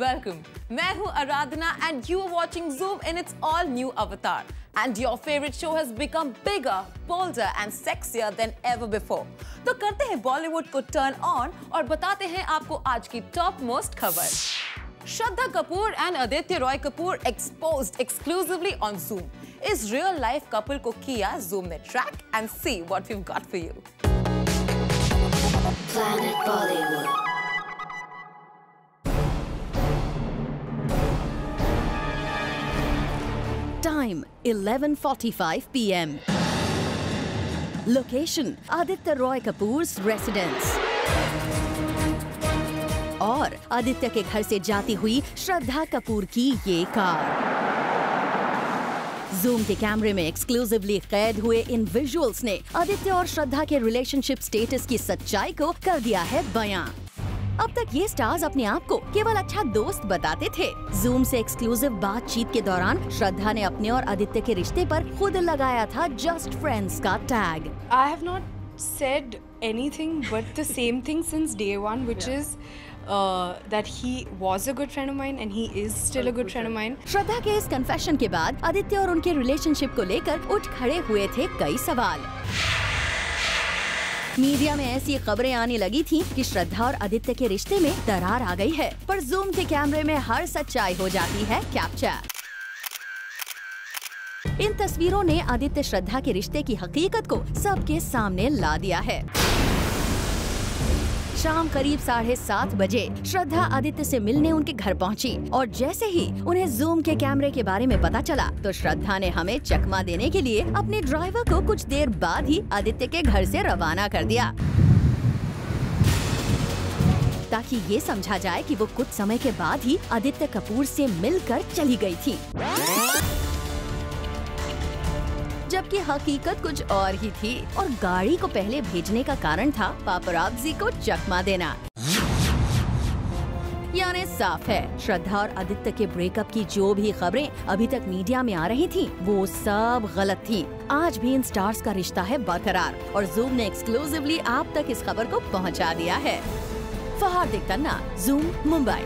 Welcome. मैं हूँ आराधना and you are watching Zoom in its all new avatar. And your favorite show has become bigger, bolder and sexier than ever before. तो करते हैं बॉलीवुड को turn on और बताते हैं आपको आज की टॉप मोस्ट खबर। Shraddha Kapoor and Aditya Roy Kapoor exposed exclusively on Zoom. इस real life couple को किया Zoom ने track and see what we've got for you. Planet Bollywood. Time 11:45 p.m. Location Aditya Roy Kapoor's residence. और आदित्य के घर से जाती हुई श्रद्धा कपूर की ये कार। जूम के कैमरे में एक्सक्लूसिवली कैद हुए इन विजुअल्स ने आदित्य और श्रद्धा के रिलेशनशिप स्टेटस की सच्चाई को कर दिया है बयां। अब तक ये स्टार्स अपने आप को केवल अच्छा दोस्त बताते थे। जूम से एक्सक्लूसिव बातचीत के दौरान श्रद्धा ने अपने और आदित्य के रिश्ते पर खुद लगाया था जस्ट फ्रेंड्स का tag. I have not said anything but the same thing since day one, which is that he was a good friend of mine and he is still a good friend of mine. श्रद्धा के इस confession के बाद आदित्य और उनके relationship को लेकर उठ खड़े हुए थे कई सवाल। मीडिया में ऐसी खबरें आने लगी थीं कि श्रद्धा और आदित्य के रिश्ते में दरार आ गई है, पर जूम के कैमरे में हर सच्चाई हो जाती है कैप्चर। इन तस्वीरों ने आदित्य श्रद्धा के रिश्ते की हकीकत को सबके सामने ला दिया है। शाम करीब 7:30 बजे श्रद्धा आदित्य से मिलने उनके घर पहुंची और जैसे ही उन्हें जूम के कैमरे के बारे में पता चला तो श्रद्धा ने हमें चकमा देने के लिए अपने ड्राइवर को कुछ देर बाद ही आदित्य के घर से रवाना कर दिया, ताकि ये समझा जाए कि वो कुछ समय के बाद ही आदित्य कपूर से मिलकर चली गई थी, जबकि हकीकत कुछ और ही थी और गाड़ी को पहले भेजने का कारण था पापरात्जी को चकमा देना। यानी साफ है, श्रद्धा और आदित्य के ब्रेकअप की जो भी खबरें अभी तक मीडिया में आ रही थीं, वो सब गलत थीं। आज भी इन स्टार्स का रिश्ता है बरकरार और जूम ने एक्सक्लूसिवली आप तक इस खबर को पहुंचा दिया है। फहार्दिक तन्ना, जूम, मुंबई।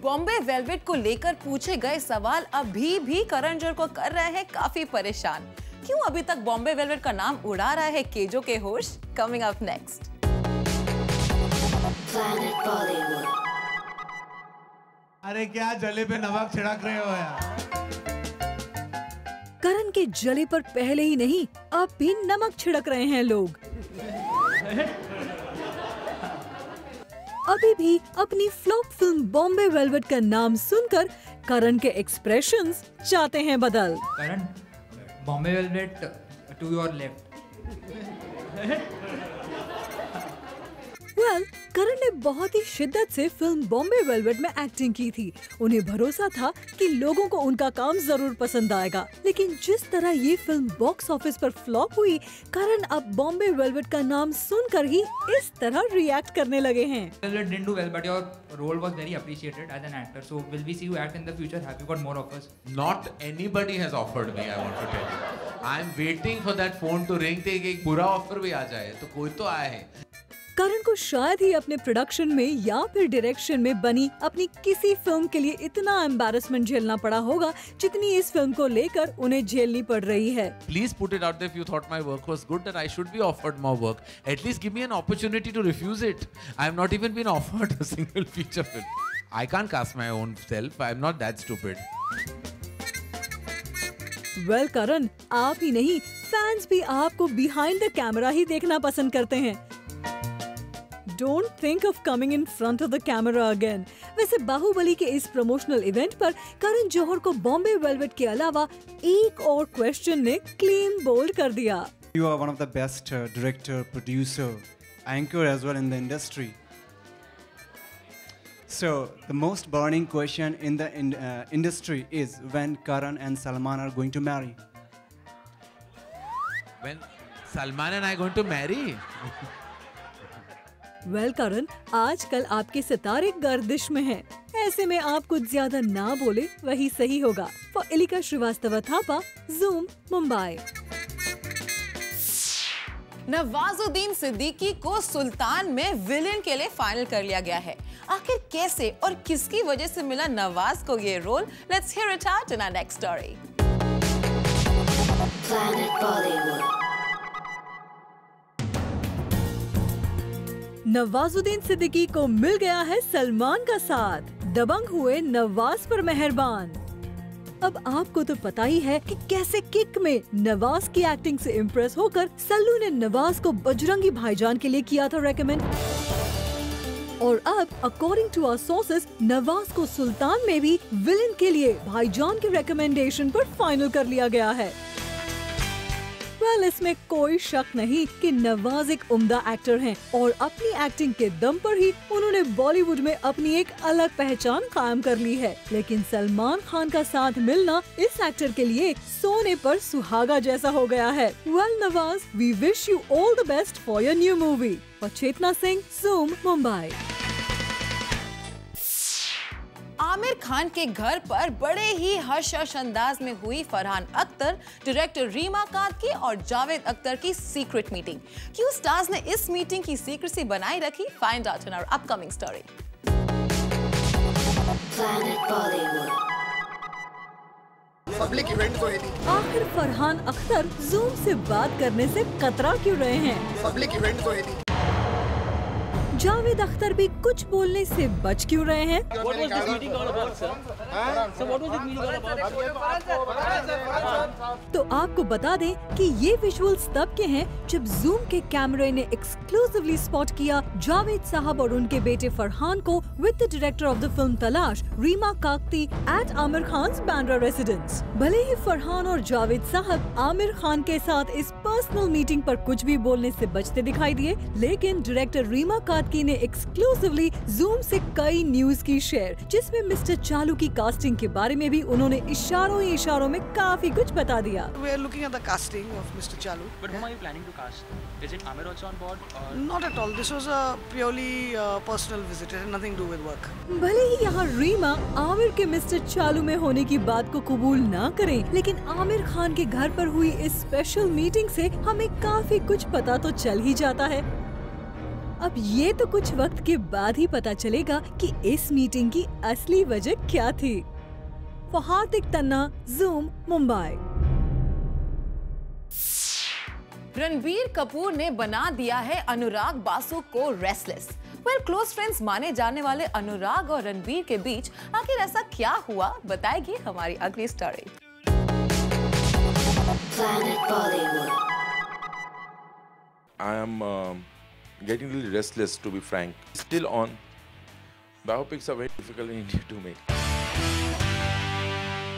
बॉम्बे वेलवेट को लेकर पूछे गए सवाल अभी भी करण जौहर को कर रहे हैं काफी परेशान। क्यों अभी तक बॉम्बे वेलवेट का नाम उड़ा रहा है केजो के होश? Coming up next. Planet Bollywood. अरे क्या जले पे नमक छिड़क रहे हो यार? करण के जले पर पहले ही नहीं, अब भी नमक छिड़क रहे हैं लोग। अभी भी अपनी फ्लॉप फिल्म बॉम्बे वेलवेट का नाम सुनकर करण के एक्सप्रेशंस जाते हैं बदल। Karan, Bombay Velvet to your left. Karan ने बहुत ही शिद्दत से फिल्म बॉम्बे वेलवेट में एक्टिंग की थी। उन्हें भरोसा था कि लोगों को उनका काम जरूर पसंद आएगा, लेकिन जिस तरह ये फिल्म बॉक्स ऑफिस पर फ्लॉप हुई, करण अब बॉम्बे वेलवेट का नाम सुनकर ही इस तरह रिएक्ट करने लगे हैं। Velvet didn't do well, but your role was very appreciated as an actor. So will we see you act in the future? Have you got more offers? Not anybody has offered me. I want to tell you. I'm waiting for that phone to ring. कि एक बुरा offer भी आ जाए तो कोई तो आया है। करण को शायद ही अपने प्रोडक्शन में या फिर डायरेक्शन में बनी अपनी किसी फिल्म के लिए इतना एम्बैरेसमेंट झेलना पड़ा होगा जितनी इस फिल्म को लेकर उन्हें झेलनी पड़ रही है। Please put it out there if you thought my work was good, that I should be offered more work. At least give me an opportunity to refuse it. I have not even been offered a single feature film. I can't cast my own self. I'm not that stupid. Well, करण, आप ही नहीं, fans भी आपको behind the camera ही देखना पसंद करते हैं। Don't think of coming in front of the camera again. वैसे बाहुबली के इस प्रमोशनल इवेंट पर करण जौहर को बॉम्बे वेलवेट के अलावा एक और क्वेश्चन ने क्लीन बोल्ड कर दिया। You are one of the best director, producer, anchor as well in the industry. So the most burning question in the industry is when Karan and Salman are going to marry. When Salman and I going to marry? करण, आजकल आपके सितारे गर्दिश में हैं। ऐसे में आप कुछ ज्यादा ना बोले वही सही होगा। For Ilika Shrivastava Thapa, Zoom, Mumbai. नवाजुद्दीन सिद्दीकी को सुल्तान में विलेन के लिए फाइनल कर लिया गया है। आखिर कैसे और किसकी वजह से मिला नवाज को ये role? Let's hear it out in our next story. Planet Bollywood. Nawazuddin Siddiqui को मिल गया है सलमान का साथ। दबंग हुए नवाज पर मेहरबान। अब आपको तो पता ही है कि कैसे किक में नवाज की एक्टिंग से इम्प्रेस होकर सल्लू ने नवाज को बजरंगी भाईजान के लिए किया था रेकमेंड। और अब according to our sources Nawaz को सुल्तान में भी विलेन के लिए भाईजान के रिकमेंडेशन पर फाइनल कर लिया गया है। इसमें कोई शक नहीं कि नवाज एक उम्दा एक्टर हैं और अपनी एक्टिंग के दम पर ही उन्होंने बॉलीवुड में अपनी एक अलग पहचान कायम कर ली है। लेकिन सलमान खान का साथ मिलना इस एक्टर के लिए सोने पर सुहागा जैसा हो गया है। Well Nawaz, we wish you all the best for your new movie. और चेतना सिंह, ज़ूम, मुंबई। आमिर खान के घर पर बड़े ही हश अंदाज में हुई फरहान अख्तर, डायरेक्टर रीमा कादकी और जावेद अख्तर की सीक्रेट मीटिंग। क्यों स्टार्स ने इस मीटिंग की सीक्रेसी बनाई रखी? Find out in our upcoming story. Planet Bollywood. Public event तो है नहीं। आखिर फरहान अख्तर ज़ूम से बात करने से कतरा क्यों रहे हैं? पब्लिक इवेंट तो है नहीं। जावेद अख्तर भी कुछ बोलने से बच क्यों रहे हैं? तो आपको बता दें कि ये विजुअल्स तब के हैं जब जूम के कैमरे ने एक्सक्लूसिवली स्पॉट किया जावेद साहब और उनके बेटे फरहान को with the director of the film तलाश, रीमा कादकी एट आमिर खान बांद्रा रेसिडेंस। भले ही फरहान और जावेद साहब आमिर खान के साथ इस पर्सनल मीटिंग पर कुछ भी बोलने से बचते दिखाई दिए, लेकिन डायरेक्टर रीमा कादकी ने एक्सक्लूसिवली जूम से कई न्यूज की शेयर, जिसमें मिस्टर चालू की कास्टिंग के बारे में भी उन्होंने इशारों ही इशारों में काफी कुछ बता दिया। We are looking at the casting of Mr. Chalu. But whom are you planning to cast? Is it Amir also on board? Or? Not at all. This was a purely personal visit. It had nothing to do with work. भले ही यहाँ रीमा आमिर के mister चालू में होने की बात को कबूल ना करें, लेकिन आमिर खान के घर पर हुई इस स्पेशल मीटिंग से हमें काफी कुछ पता तो चल ही जाता है। अब ये तो कुछ वक्त के बाद ही पता चलेगा कि इस मीटिंग की असली वजह क्या थी। हार्दिक तन्ना, ज़ूम, मुंबई। रणबीर कपूर ने बना दिया है अनुराग बासु को रेस्टलेस। क्लोज फ्रेंड्स माने जाने वाले अनुराग और रणबीर के बीच आखिर ऐसा क्या हुआ, बताएगी हमारी अगली story. Planet Bollywood. I am getting a little restless, to be frank. Still on. Biopics are very difficult in India to make.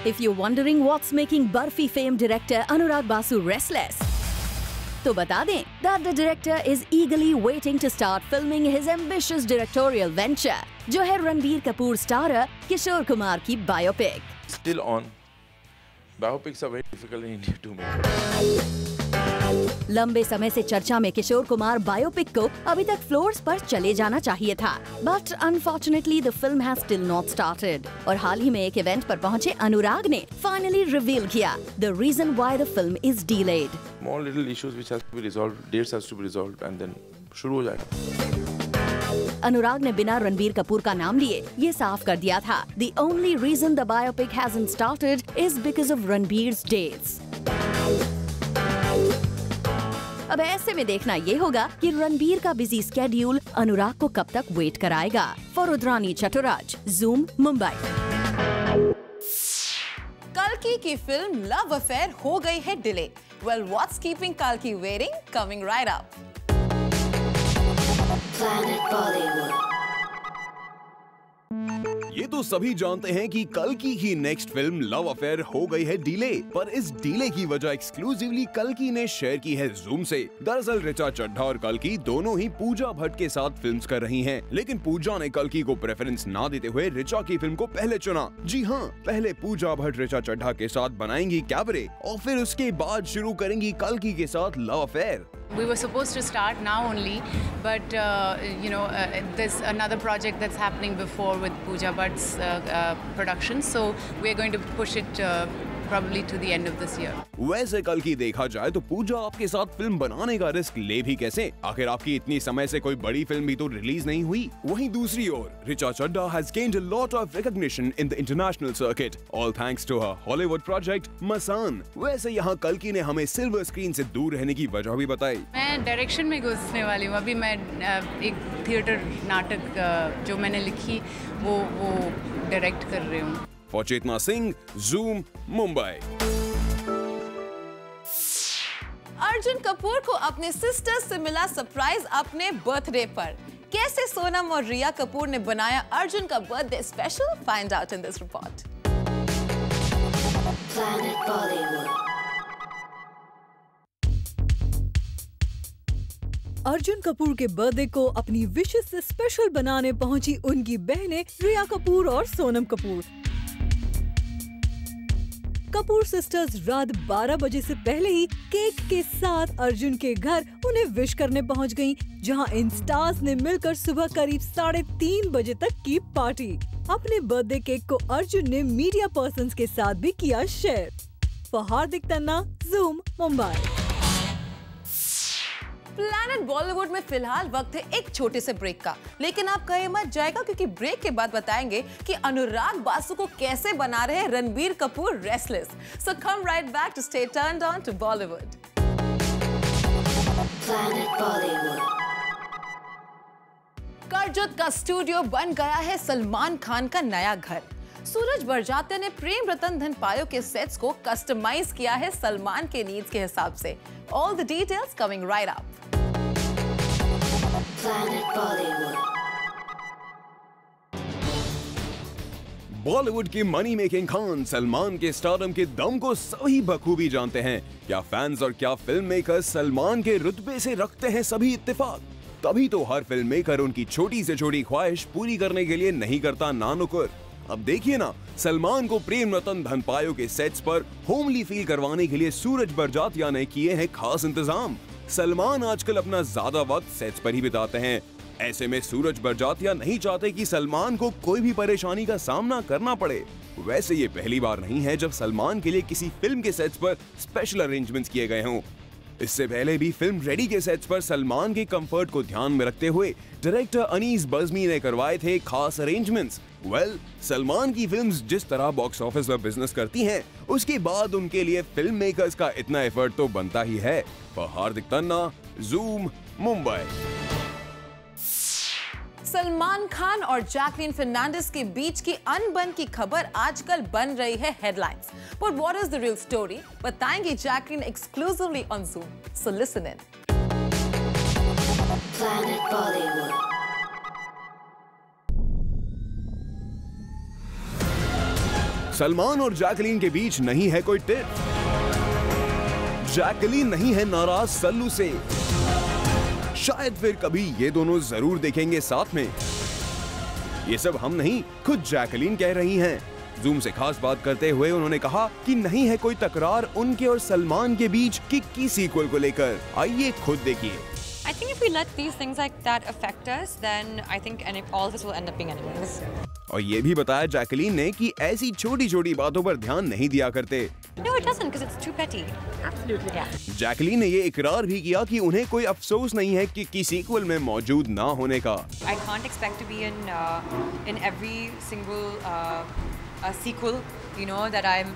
If you're wondering what's making Barfi fame director Anurag Basu restless, तो बता दें that the director is eagerly waiting to start filming his ambitious directorial venture, जो है Ranbir Kapoor starrer Kishore Kumar की biopic. Still on. Biopics are very difficult in India to make. लंबे समय से चर्चा में किशोर कुमार बायोपिक को अभी तक फ्लोर्स पर चले जाना चाहिए था, but unfortunately the film has still not started. और हाल ही में एक इवेंट पर पहुंचे अनुराग ने फाइनली रिवील किया the reason why the film is delayed. More little issues which has to be resolved, dates has to be resolved, and then शुरू हो जाएगा। अनुराग ने बिना रणबीर कपूर का नाम लिए ये साफ कर दिया था, The only reason the biopic hasn't started is because of Ranbir's dates। अब ऐसे में देखना ये होगा कि रणबीर का बिजी स्केड्यूल अनुराग को कब तक वेट कराएगा। For Rudrani Chaturaj, Zoom, Mumbai. कल्कि की फिल्म लव अफेयर हो गई है डिले। वेल, व्हाट्स कीपिंग कल्कि waiting? Coming right up. Planet Bollywood. ये तो सभी जानते हैं कि कल्कि की नेक्स्ट फिल्म लव अफेयर हो गई है डिले, पर इस डिले की वजह एक्सक्लूसिवली कल्कि ने शेयर की है ज़ूम से। दरअसल ऋचा चड्ढा और कल्कि दोनों ही पूजा भट्ट के साथ फिल्म्स कर रही हैं, लेकिन पूजा ने कल्कि को प्रेफरेंस ना देते हुए ऋचा की फिल्म को पहले चुना। जी हाँ, पहले पूजा भट्ट ऋचा चड्ढा के साथ बनाएंगी कैबरे और फिर उसके बाद शुरू करेंगी कल्कि के साथ love affair. We were supposed to start now only, but there's another project that's happening before with Pooja Bhatt's production, so we're going to push it probably to the end of this year. वैसे कल की देखा जाए तो पूजा आपके साथ film बनाने का रिस्क ले भी कैसे? आखिर आपकी इतनी समय से कोई बड़ी फिल्म भी तो रिलीज नहीं हुई। वहीं दूसरी ओर Richa Chadha has gained a lot of recognition in the international circuit, all thanks to her Hollywood project मसान। वैसे यहाँ कल्कि ने हमें सिल्वर स्क्रीन से दूर रहने की वजह भी बताई। मैं डायरेक्शन में घुसने वाली हूँ। अभी मैं एक थिएटर नाटक जो मैंने लिखी वो डायरेक्ट कर रही हूँ। For Chetna Singh, Zoom, Mumbai. Arjun Kapoor को अपने सिस्टर से मिला सरप्राइज अपने बर्थडे पर। कैसे सोनम और रिया कपूर ने बनाया अर्जुन का birthday special? Find out in this report. Planet Bollywood. Arjun Kapoor के बर्थडे को अपनी विशेस से स्पेशल बनाने पहुंची उनकी बहनें रिया कपूर और सोनम कपूर। कपूर सिस्टर्स रात 12 बजे से पहले ही केक के साथ अर्जुन के घर उन्हें विश करने पहुंच गईं, जहां इन स्टार्स ने मिलकर सुबह करीब 3:30 बजे तक की पार्टी। अपने बर्थडे केक को अर्जुन ने मीडिया पर्सन्स के साथ भी किया share. For Hardik Tanna, zoom, Mumbai. Planet Bollywood में फिलहाल वक्त है एक छोटे से ब्रेक का, लेकिन आप कहीं मत जाएगा क्योंकि ब्रेक के बाद बताएंगे कि अनुराग बासु को कैसे बना रहे हैं Ranbir Kapoor restless. So come right back to stay turned on to Bollywood. Planet Bollywood. Karjat का स्टूडियो बन गया है सलमान खान का नया घर। सूरज बरजात्या ने प्रेम रतन धन पायो के सेट्स को कस्टमाइज किया है सलमान के नीड्स के हिसाब से। All the details coming right up. Planet Bollywood. Bollywood की मनी मेकिंग खान सलमान के स्टारडम के दम को सभी बखूबी जानते हैं। क्या फैंस और क्या फिल्म मेकर्स सलमान के रुतबे से रखते हैं सभी इत्तेफाक। तभी तो हर फिल्म मेकर उनकी छोटी से छोटी ख्वाहिश पूरी करने के लिए नहीं करता नानुकुर। अब देखिए ना, सलमान को प्रेम रतन धन पायो के सेट्स पर होमली फील करवाने के लिए सूरज बरजात्या ने किए हैं खास इंतजाम। सलमान आजकल अपना ज्यादा वक्त सेट्स पर ही बिताते हैं। ऐसे में सूरज बरजात्या नहीं चाहते कि सलमान को कोई भी परेशानी का सामना करना पड़े। वैसे ये पहली बार नहीं है जब सलमान के लिए किसी फिल्म के सेट्स पर स्पेशल अरेंजमेंट्स किए गए हों। इससे पहले भी फिल्म रेडी के सेट्स पर सलमान के कंफर्ट को ध्यान में रखते हुए डायरेक्टर अनीस बज़मी ने करवाए थे खास अरेंजमेंट्स। सलमान की फिल्म्स जिस तरह बॉक्स ऑफिस पर बिजनेस करती हैं, उसके बाद उनके लिए फिल्म मेकर्स का इतना एफर्ट तो बनता ही है। For Hardik Tanna, zoom, Mumbai. Salman Khan और जैकलीन फर्नांडिस के बीच की अनबन की खबर आजकल बन रही है headlines. But what is the real story? बताएंगे Jacqueline exclusively on Zoom. So listen in. Planet Bollywood. Salman और जैकलीन के बीच नहीं है कोई टिप। जैकलीन नहीं है नाराज सल्लू से। शायद फिर कभी ये दोनों जरूर देखेंगे साथ में। ये सब हम नहीं, खुद जैकलीन कह रही हैं। ज़ूम से खास बात करते हुए उन्होंने कहा कि नहीं है कोई तकरार उनके और सलमान के बीच किक की सीक्वल को लेकर। आइए खुद देखिए। I think if we let these things like that affect us, then I think all this will end up being enemies. और ये भी बताया जैकलीन ने कि ऐसी छोटी-छोटी बातों पर ध्यान नहीं दिया करते। No, it doesn't, because it's too petty. Absolutely, yeah. Jacqueline ने ये इकरार भी किया कि उन्हें कोई अफसोस नहीं है कि सीक्वल में मौजूद ना होने का। I can't expect to be in every single sequel, you know, that I'm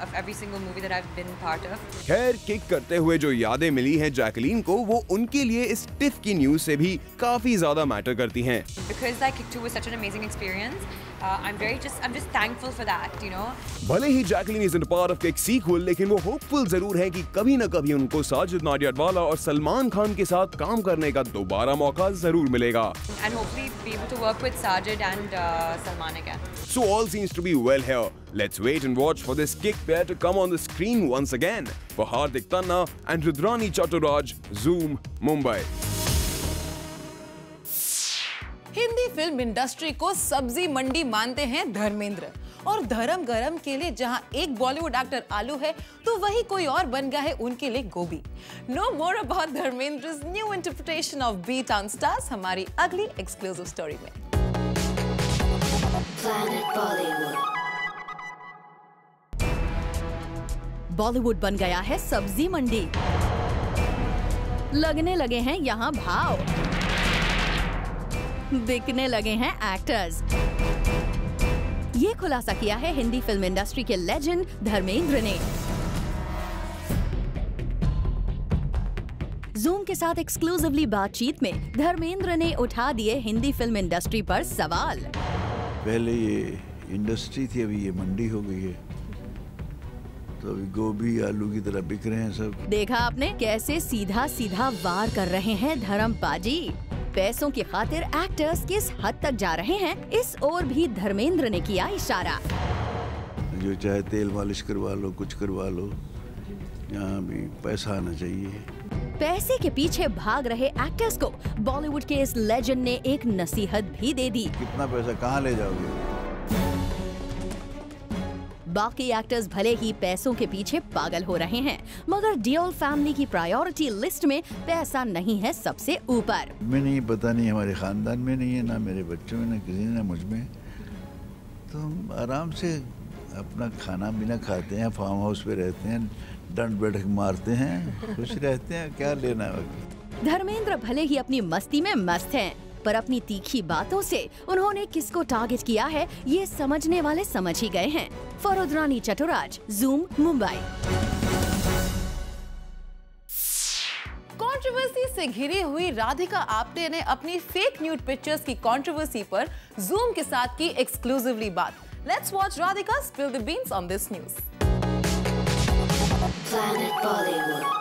of every single movie that I've been part of. खैर, किक करते हुए जो यादें मिली हैं जैकलीन को, वो उनके लिए इस टिफ की न्यूज से भी काफी ज्यादा मैटर करती हैं। Because like Kick 2 was such an amazing experience, I'm just thankful for that, you know. भले ही Jacqueline isn't part of Kick sequel, लेकिन वो होपफुल जरूर है कि कभी न कभी उनको साजिद नाडियाडवाला और सलमान खान के साथ काम करने का दोबारा मौका जरूर मिलेगा। And hopefully be able to work with Sajid and Salman again. So all seems to be well here. Let's wait and watch for this Kick pair to come on the screen once again. For Hardik Tanna and Rudrani Chaturaj, Zoom, Mumbai. Hindi film industry को सब्जी मंडी मानते हैं धर्मेंद्र, और धर्म गरम के लिए जहां एक बॉलीवुड एक्टर आलू है, तो वही कोई और बन गया है उनके लिए गोभी। No more about Dharmendra's new interpretation of B-town stars हमारी अगली एक्सक्लूसिव स्टोरी में। Planet Bollywood. बॉलीवुड बन गया है सब्जी मंडी। लगने लगे हैं यहाँ भाव, बिकने लगे हैं एक्टर्स। ये खुलासा किया है हिंदी फिल्म इंडस्ट्री के लेजेंड धर्मेंद्र ने। जूम के साथ एक्सक्लूसिवली बातचीत में धर्मेंद्र ने उठा दिए हिंदी फिल्म इंडस्ट्री पर सवाल। पहले ये इंडस्ट्री थी, अभी ये मंडी हो गई है, तो अभी गोभी आलू की तरह बिक रहे हैं सब। देखा आपने कैसे सीधा सीधा वार कर रहे हैं धर्मपाजी। पैसों की खातिर एक्टर्स किस हद तक जा रहे हैं, इस ओर भी धर्मेंद्र ने किया इशारा। जो चाहे तेल मालिश करवा लो, कुछ करवा लो, यहाँ भी पैसा आना चाहिए। पैसे के पीछे भाग रहे एक्टर्स को बॉलीवुड के इस लेजेंड ने एक नसीहत भी दे दी। कितना पैसा कहाँ ले जाओगे? बाकी एक्टर्स भले ही पैसों के पीछे पागल हो रहे हैं, मगर डियोल फैमिली की प्रायोरिटी लिस्ट में पैसा नहीं है सबसे ऊपर। मैं नहीं, पता नहीं, हमारे खानदान में नहीं है, ना मेरे बच्चों में, ना किसी ने, ना मुझ में। तो हम आराम से अपना खाना पीना खाते हैं, फार्म हाउस पे रहते हैं, डंड बैठक मारते हैं, खुश रहते हैं, क्या लेना है। धर्मेंद्र भले ही अपनी मस्ती में मस्त हैं, पर अपनी तीखी बातों से उन्होंने किसको टारगेट किया है ये समझने वाले समझ ही गए हैं। फरोद रानी चटुराज, जूम, मुंबई। कंट्रोवर्सी से घिरी हुई राधिका आप्टे ने अपनी फेक न्यूड पिक्चर्स की कंट्रोवर्सी पर जूम के साथ की एक्सक्लूसिवली बात। Let's watch Radhika spill the beans on this news. Planet Bollywood.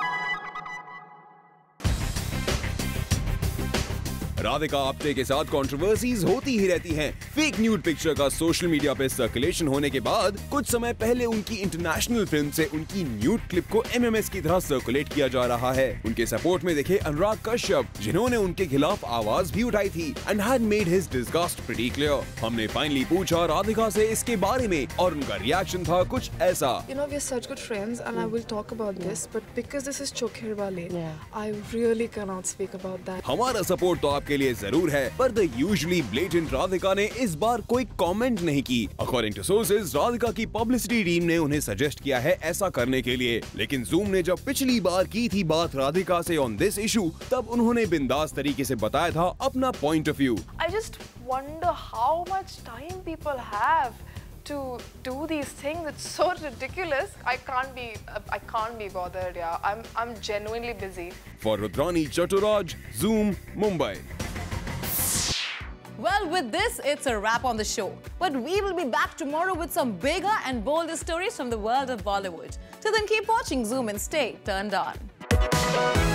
Radhika Apte के साथ कंट्रोवर्सीज होती ही रहती हैं। फेक न्यूड पिक्चर का सोशल मीडिया पे सर्कुलेशन होने के बाद कुछ समय पहले उनकी इंटरनेशनल फिल्म से उनकी न्यूड क्लिप को एमएमएस की तरह सर्कुलेट किया जा रहा है। उनके सपोर्ट में देखे अनुराग कश्यप, जिन्होंने उनके खिलाफ आवाज भी उठाई थी and had made his disgust pretty clear. हमने फाइनली पूछा राधिका से इसके बारे में और उनका रिएक्शन था कुछ ऐसा। You know, we are such good friends and I will talk about this, but because this is Chokher Wale, I really cannot speak about that. हमारा सपोर्ट तो आपके लिए जरूर है, पर द यूजुअली ब्लेटेंट राधिका ने इस बार कोई कमेंट नहीं की। अकॉर्डिंग टू सोर्सेज, राधिका की पब्लिसिटी टीम ने उन्हें सजेस्ट किया है ऐसा करने के लिए, लेकिन जूम ने जब पिछली बार की थी बात राधिका से ऑन दिस इशू, तब उन्होंने बिंदास तरीके से बताया था अपना point of view. I just wonder how much time people have to do these things. It's so ridiculous. I can't be bothered. Yeah, I'm genuinely busy. For Rudrani Chaturaj, Zoom, Mumbai. Well, with this, it's a wrap on the show. But we will be back tomorrow with some bigger and bolder stories from the world of Bollywood. Till then, keep watching Zoom and stay turned on.